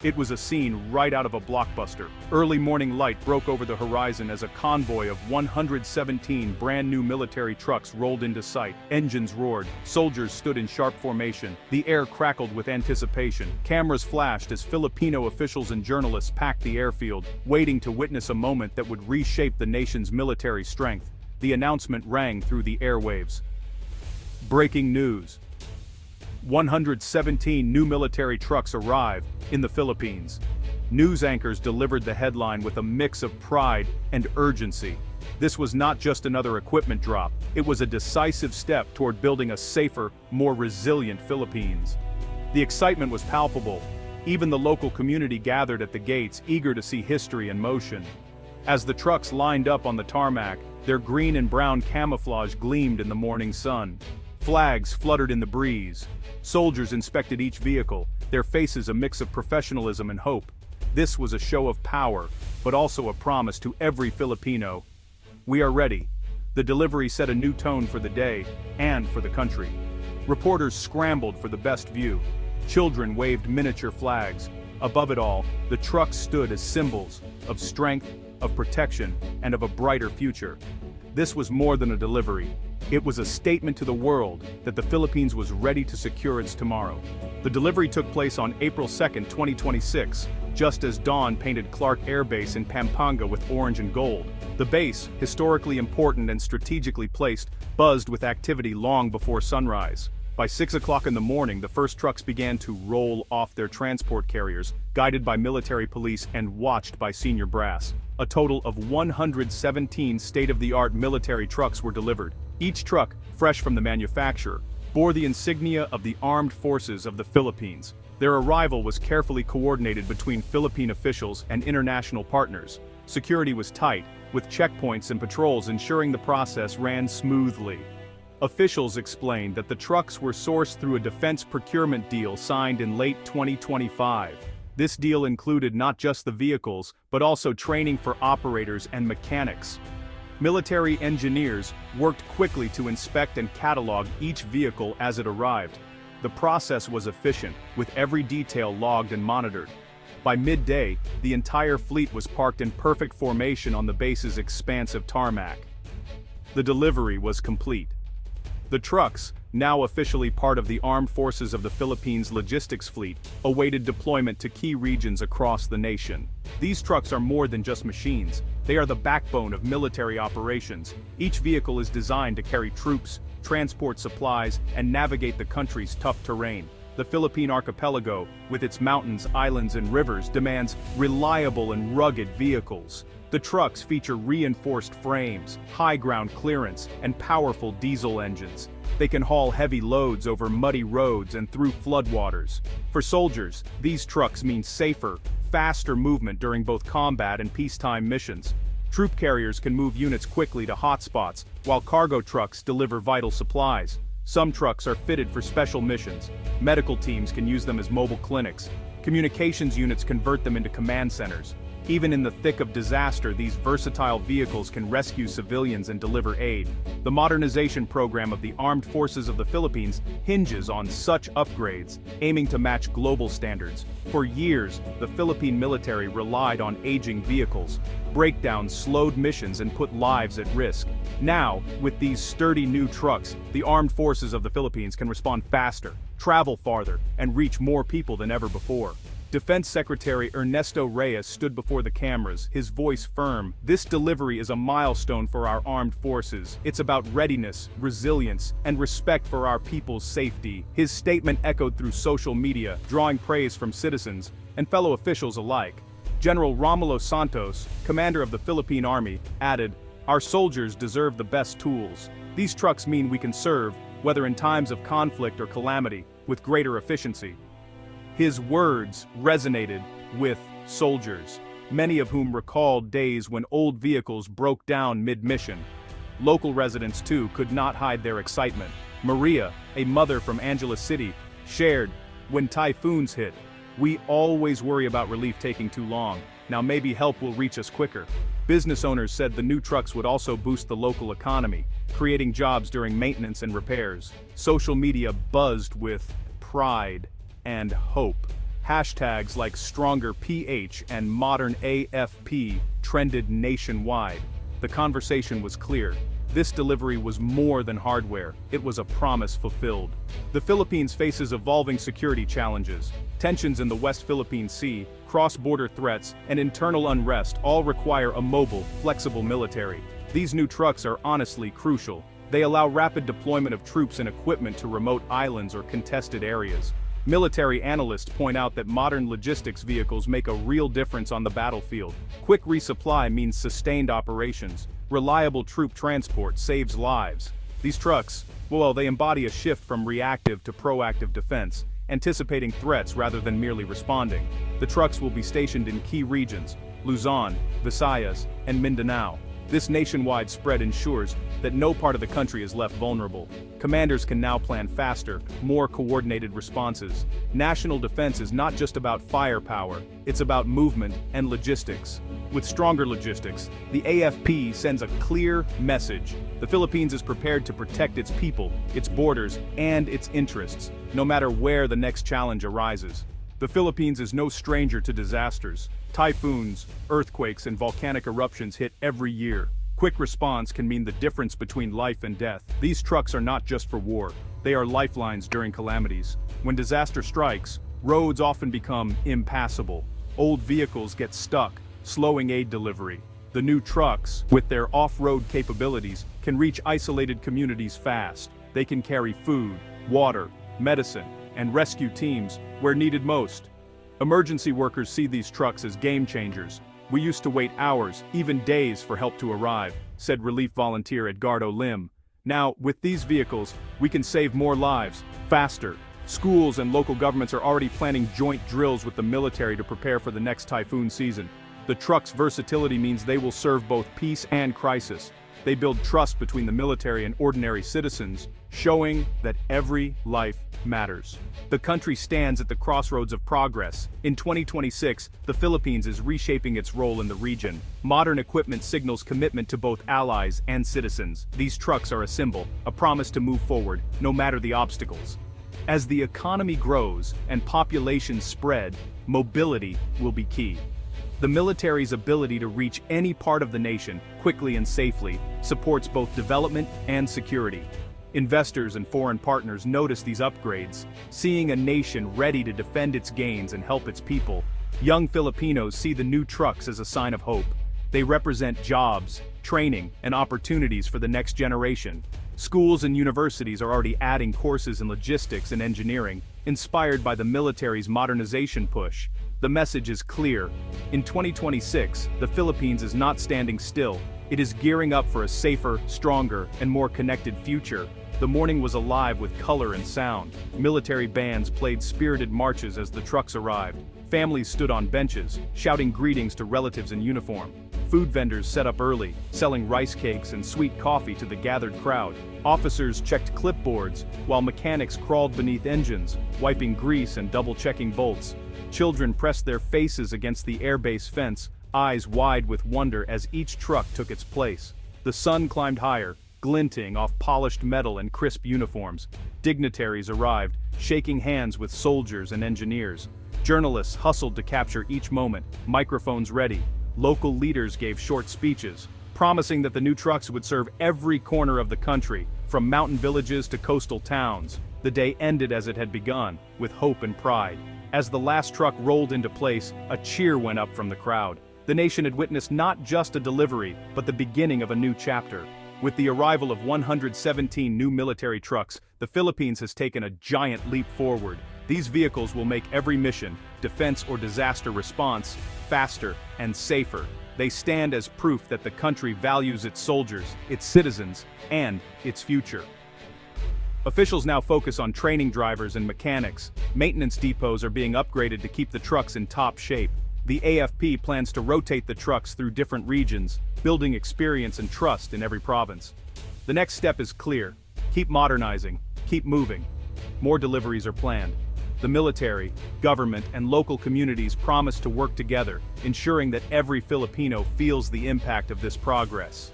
It was a scene right out of a blockbuster. Early morning light broke over the horizon as a convoy of 117 brand-new military trucks rolled into sight. Engines roared, soldiers stood in sharp formation, the air crackled with anticipation. Cameras flashed as Filipino officials and journalists packed the airfield, waiting to witness a moment that would reshape the nation's military strength. The announcement rang through the airwaves. Breaking news. 117 new military trucks arrived in the Philippines. News anchors delivered the headline with a mix of pride and urgency. This was not just another equipment drop, it was a decisive step toward building a safer, more resilient Philippines. The excitement was palpable. Even the local community gathered at the gates, eager to see history in motion. As the trucks lined up on the tarmac, their green and brown camouflage gleamed in the morning sun. Flags fluttered in the breeze. Soldiers inspected each vehicle, their faces a mix of professionalism and hope. This was a show of power, but also a promise to every Filipino. We are ready. The delivery set a new tone for the day and for the country. Reporters scrambled for the best view. Children waved miniature flags. Above it all, the trucks stood as symbols of strength, of protection, and of a brighter future. This was more than a delivery. It was a statement to the world that the Philippines was ready to secure its tomorrow. The delivery took place on April 2, 2026, just as dawn painted Clark Air Base in Pampanga with orange and gold. The base, historically important and strategically placed, buzzed with activity long before sunrise. By 6 o'clock in the morning, the first trucks began to roll off their transport carriers, guided by military police and watched by senior brass. A total of 117 state-of-the-art military trucks were delivered. Each truck, fresh from the manufacturer, bore the insignia of the Armed Forces of the Philippines. Their arrival was carefully coordinated between Philippine officials and international partners. Security was tight, with checkpoints and patrols ensuring the process ran smoothly. Officials explained that the trucks were sourced through a defense procurement deal signed in late 2025. This deal included not just the vehicles, but also training for operators and mechanics. Military engineers worked quickly to inspect and catalog each vehicle as it arrived. The process was efficient, with every detail logged and monitored. By midday, the entire fleet was parked in perfect formation on the base's expansive tarmac. The delivery was complete. The trucks, now officially part of the Armed Forces of the Philippines logistics fleet, awaited deployment to key regions across the nation. These trucks are more than just machines. They are the backbone of military operations. Each vehicle is designed to carry troops, transport supplies, and navigate the country's tough terrain. The Philippine archipelago, with its mountains, islands, and rivers, demands reliable and rugged vehicles. The trucks feature reinforced frames, high ground clearance, and powerful diesel engines. They can haul heavy loads over muddy roads and through floodwaters. For soldiers, these trucks mean safer, faster movement during both combat and peacetime missions. Troop carriers can move units quickly to hotspots, while cargo trucks deliver vital supplies. Some trucks are fitted for special missions. Medical teams can use them as mobile clinics. Communications units convert them into command centers. Even in the thick of disaster, these versatile vehicles can rescue civilians and deliver aid. The modernization program of the Armed Forces of the Philippines hinges on such upgrades, aiming to match global standards. For years, the Philippine military relied on aging vehicles. Breakdowns slowed missions and put lives at risk. Now, with these sturdy new trucks, the Armed Forces of the Philippines can respond faster, travel farther, and reach more people than ever before. Defense Secretary Ernesto Reyes stood before the cameras, his voice firm. This delivery is a milestone for our armed forces. It's about readiness, resilience, and respect for our people's safety. His statement echoed through social media, drawing praise from citizens and fellow officials alike. General Romulo Santos, commander of the Philippine Army, added, "Our soldiers deserve the best tools. These trucks mean we can serve, whether in times of conflict or calamity, with greater efficiency." His words resonated with soldiers, many of whom recalled days when old vehicles broke down mid-mission. Local residents, too, could not hide their excitement. Maria, a mother from Angeles City, shared, "When typhoons hit, we always worry about relief taking too long. Now maybe help will reach us quicker." Business owners said the new trucks would also boost the local economy, creating jobs during maintenance and repairs. Social media buzzed with pride and hope. Hashtags like Stronger PH and Modern AFP trended nationwide. The conversation was clear. This delivery was more than hardware, it was a promise fulfilled. The Philippines faces evolving security challenges. Tensions in the West Philippine Sea, cross-border threats, and internal unrest all require a mobile, flexible military. These new trucks are honestly crucial. They allow rapid deployment of troops and equipment to remote islands or contested areas. Military analysts point out that modern logistics vehicles make a real difference on the battlefield. Quick resupply means sustained operations. Reliable troop transport saves lives. These trucks, well, they embody a shift from reactive to proactive defense, anticipating threats rather than merely responding. The trucks will be stationed in key regions: Luzon, Visayas, and Mindanao. This nationwide spread ensures that no part of the country is left vulnerable. Commanders can now plan faster, more coordinated responses. National defense is not just about firepower, it's about movement and logistics. With stronger logistics, the AFP sends a clear message. The Philippines is prepared to protect its people, its borders, and its interests, no matter where the next challenge arises. The Philippines is no stranger to disasters. Typhoons, earthquakes, and volcanic eruptions hit every year. Quick response can mean the difference between life and death. These trucks are not just for war, they are lifelines during calamities. When disaster strikes, roads often become impassable. Old vehicles get stuck, slowing aid delivery. The new trucks, with their off-road capabilities, can reach isolated communities fast. They can carry food, water, medicine, and rescue teams where needed most. Emergency workers see these trucks as game changers. We used to wait hours, even days, for help to arrive, said relief volunteer Edgardo Lim. Now, with these vehicles, we can save more lives, faster. Schools and local governments are already planning joint drills with the military to prepare for the next typhoon season. The trucks' versatility means they will serve both peace and crisis. They build trust between the military and ordinary citizens, showing that every life matters. The country stands at the crossroads of progress. In 2026, the Philippines is reshaping its role in the region. Modern equipment signals commitment to both allies and citizens. These trucks are a symbol, a promise to move forward, no matter the obstacles. As the economy grows and populations spread, mobility will be key. The military's ability to reach any part of the nation quickly and safely supports both development and security. Investors and foreign partners notice these upgrades, seeing a nation ready to defend its gains and help its people. Young Filipinos see the new trucks as a sign of hope. They represent jobs, training, and opportunities for the next generation. Schools and universities are already adding courses in logistics and engineering, inspired by the military's modernization push. The message is clear. In 2026, the Philippines is not standing still. It is gearing up for a safer, stronger, and more connected future. The morning was alive with color and sound. Military bands played spirited marches as the trucks arrived. Families stood on benches, shouting greetings to relatives in uniform. Food vendors set up early, selling rice cakes and sweet coffee to the gathered crowd. Officers checked clipboards, while mechanics crawled beneath engines, wiping grease and double-checking bolts. Children pressed their faces against the airbase fence, eyes wide with wonder as each truck took its place. The sun climbed higher, glinting off polished metal and crisp uniforms. Dignitaries arrived, shaking hands with soldiers and engineers. Journalists hustled to capture each moment, microphones ready. Local leaders gave short speeches, promising that the new trucks would serve every corner of the country, from mountain villages to coastal towns. The day ended as it had begun, with hope and pride. As the last truck rolled into place, a cheer went up from the crowd. The nation had witnessed not just a delivery, but the beginning of a new chapter. With the arrival of 117 new military trucks, the Philippines has taken a giant leap forward. These vehicles will make every mission, defense or disaster response, faster and safer. They stand as proof that the country values its soldiers, its citizens, and its future. Officials now focus on training drivers and mechanics. Maintenance depots are being upgraded to keep the trucks in top shape. The AFP plans to rotate the trucks through different regions, building experience and trust in every province. The next step is clear. Keep modernizing, keep moving. More deliveries are planned. The military, government, and local communities promise to work together, ensuring that every Filipino feels the impact of this progress.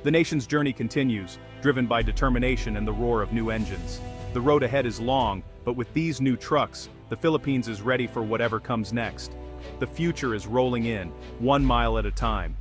The nation's journey continues, driven by determination and the roar of new engines. The road ahead is long, but with these new trucks, the Philippines is ready for whatever comes next. The future is rolling in, 1 mile at a time.